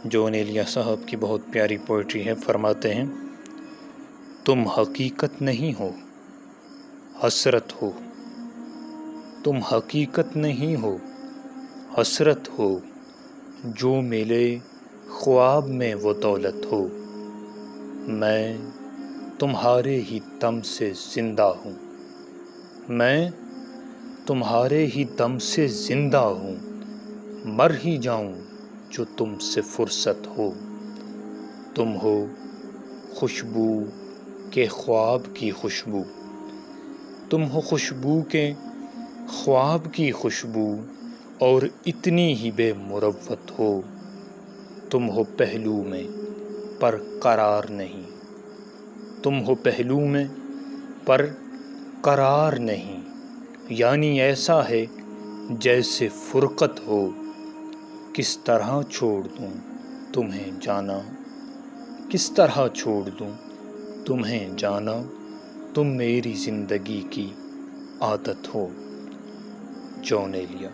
جون ایلیا صاحب کی بہت پیاری پوئٹری ہے. فرماتے ہیں تم حقیقت نہیں ہو حسرت ہو، تم حقیقت نہیں ہو حسرت ہو، جو ملے خواب میں وہ دولت ہو. میں تمہارے ہی دم سے زندہ ہوں، میں تمہارے ہی دم سے زندہ ہوں، مر ہی جاؤں جو تم سے فرصت ہو. تم ہو خوشبو کے خواب کی خوشبو، تم ہو خوشبو کے خواب کی خوشبو، اور اتنی ہی بے مروت ہو. تم ہو پہلو میں پر قرار نہیں، تم ہو پہلو میں پر قرار نہیں، یعنی ایسا ہے جیسے فرقت ہو. کس طرح چھوڑ دوں تمہیں جانا، کس طرح چھوڑ دوں تمہیں جانا، تم میری زندگی کی عادت ہو. جون ایلیا.